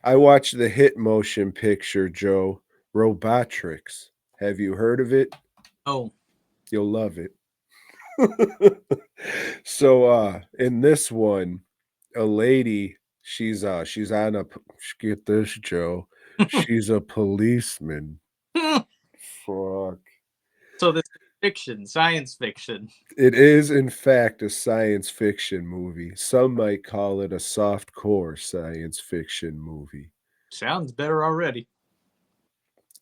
I watched the hit motion picture, Joe, Robotrix. Have you heard of it? Oh, You'll love it. In this one, a lady, she's on get this, Joe. She's a policeman. Fuck. so this is fiction, science fiction. It is, in fact, a science fiction movie. Some might call it a soft core science fiction movie. Sounds better already.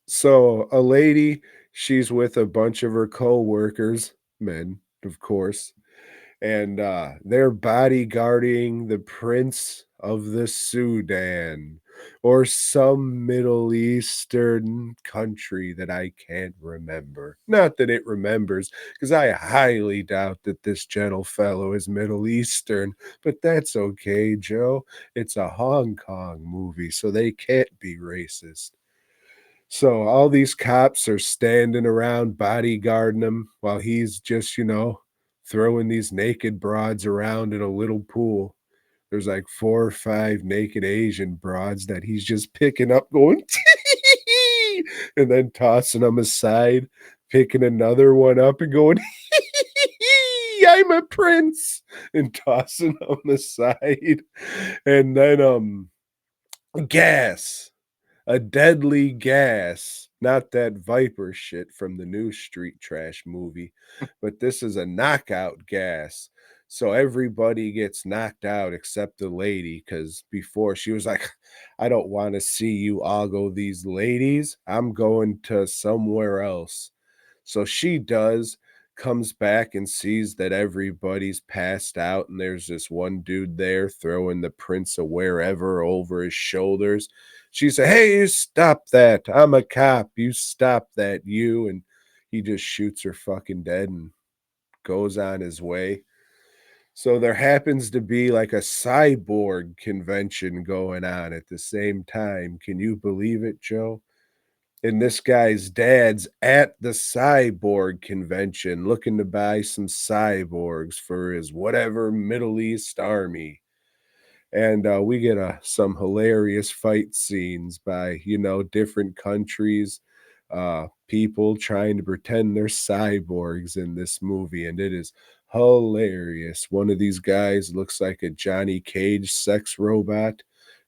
So, a lady, she's with a bunch of her co-workers, men, of course, and they're bodyguarding the Prince of the Sudan or some Middle Eastern country that I can't remember. Not that it remembers, because I highly doubt that this gentle fellow is Middle Eastern, but that's okay, Joe. It's a Hong Kong movie, so they can't be racist. So all these cops are standing around bodyguarding him while he's just, throwing these naked broads around in a little pool. There's like 4 or 5 naked Asian broads that he's just picking up, going, and then tossing them aside, picking another one up and going, I'm a prince, and tossing them aside. And then, gas. A deadly gas. Not that Viper shit from the new Street Trash movie, but this is a knockout gas. So everybody gets knocked out except the lady, because before she was like, I don't want to see you ogle these ladies. I'm going to somewhere else. So she does, comes back and sees that everybody's passed out, and there's this one dude there throwing the Prince of Wherever over his shoulders. She said, Hey, you stop that. I'm a cop. You stop that, you. And he just shoots her fucking dead and goes on his way. So there happens to be like a cyborg convention going on at the same time. Can you believe it, Joe? And this guy's dad's at the cyborg convention looking to buy some cyborgs for his whatever Middle East army. And we get some hilarious fight scenes by, different countries, people trying to pretend they're cyborgs in this movie. And it is hilarious. One of these guys looks like a Johnny Cage sex robot.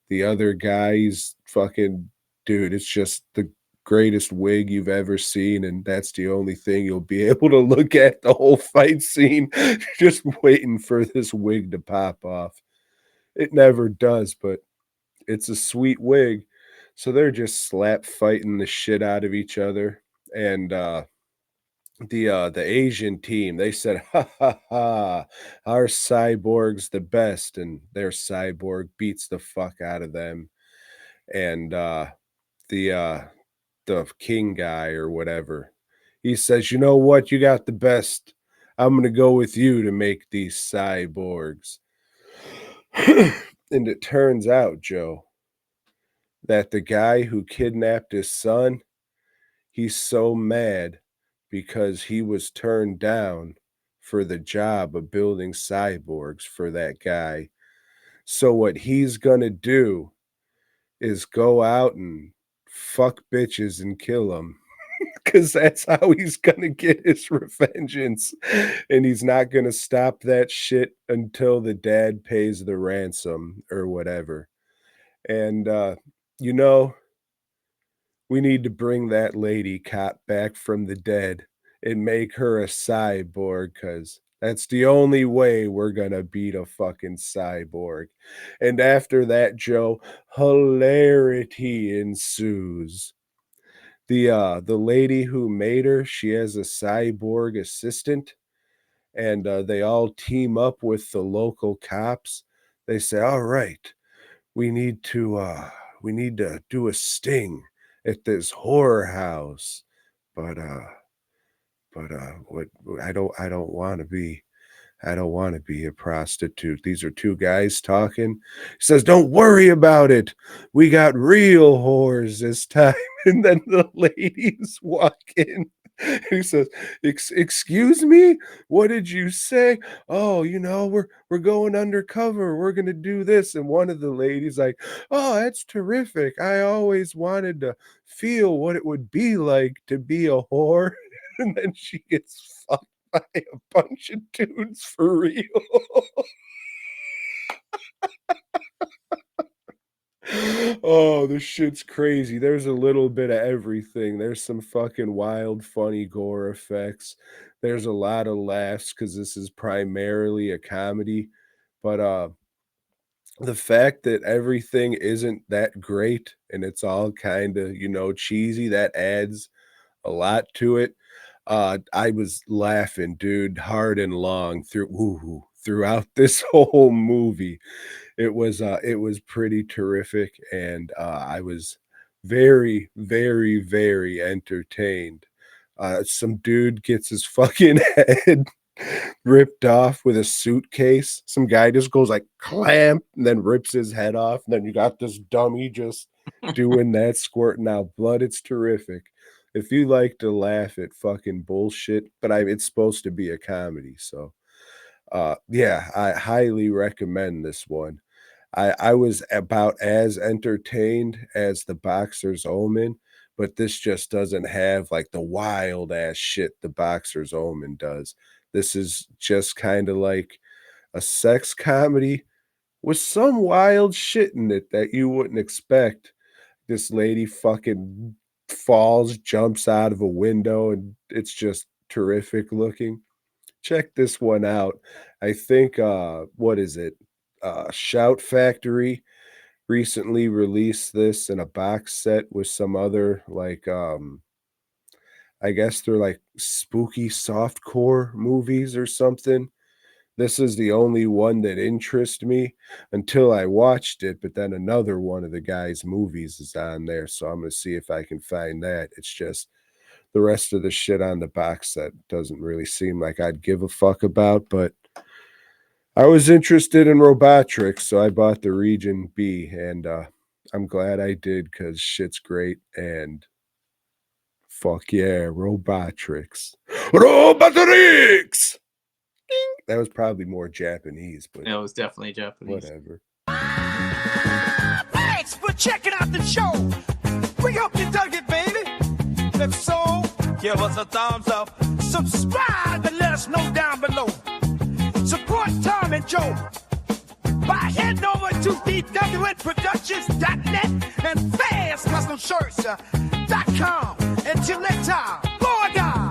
The other guy's fucking dude. It's just the greatest wig you've ever seen, and that's the only thing you'll be able to look at the whole fight scene, just waiting for this wig to pop off. It never does, but it's a sweet wig. So they're just slap fighting the shit out of each other, and the Asian team, they said, "Ha ha ha! Our cyborg's the best," and their cyborg beats the fuck out of them. And the uh, the king guy or whatever, he says, "You know what? You got the best. I'm gonna go with you to make these cyborgs." And it turns out, Joe, that the guy who kidnapped his son, he's so mad because he was turned down for the job of building cyborgs for that guy. So what he's gonna do is go out and fuck bitches and kill them. Because that's how he's gonna get his revengeance. And he's not gonna stop that shit until the dad pays the ransom or whatever. And you know, we need to bring that lady cop back from the dead and make her a cyborg, because that's the only way we're gonna beat a fucking cyborg. And after that, Joe, hilarity ensues. The lady who made her, she has a cyborg assistant, and they all team up with the local cops. They say, "All right, we need to do a sting at this horror house." But what I don't want to be a prostitute. These are two guys talking. He says, "Don't worry about it. We got real whores this time." And then the ladies walk in. He says, Excuse me? What did you say? Oh, we're going undercover. We're gonna do this." And one of the ladies like, "Oh, that's terrific. I always wanted to feel what it would be like to be a whore." And then she gets fucked by a bunch of dudes for real. Oh, this shit's crazy. There's a little bit of everything. There's some fucking wild, funny gore effects. There's a lot of laughs because this is primarily a comedy. But the fact that everything isn't that great and it's all kind of, cheesy, that adds a lot to it. I was laughing, dude, hard and long throughout this whole movie. It was pretty terrific, and I was very, very, very entertained. Some dude gets his fucking head ripped off with a suitcase. Some guy just goes like clamp and then rips his head off. And then you got this dummy just doing that, squirting out blood. It's terrific. If you like to laugh at fucking bullshit, but it's supposed to be a comedy, so yeah, I highly recommend this one. I was about as entertained as The Boxer's Omen, but this just doesn't have, like, the wild ass shit The Boxer's Omen does. This is just kinda like a sex comedy with some wild shit in it that you wouldn't expect. This lady fucking falls, jumps out of a window, and it's just terrific looking. Check this one out. I think, what is it? Shout Factory recently released this in a box set with some other, like, I guess they're like spooky softcore movies or something. This is the only one that interests me until I watched it, but then another one of the guy's movies is on there, so I'm gonna see if I can find that. It's just the rest of the shit on the box set doesn't really seem like I'd give a fuck about, but I was interested in Robotrix, so I bought the Region B, and I'm glad I did because shit's great, and fuck yeah, Robotrix. Robotrix! Ding! That was probably more Japanese, but It was definitely Japanese. whatever. Thanks for checking out the show. We hope you dug it, baby. If so, give us a thumbs up. Subscribe and let us know down below. Support Tom and Joe by heading over to dwnproductions.net and fastcustomshirts.com. Until next time, Lord God.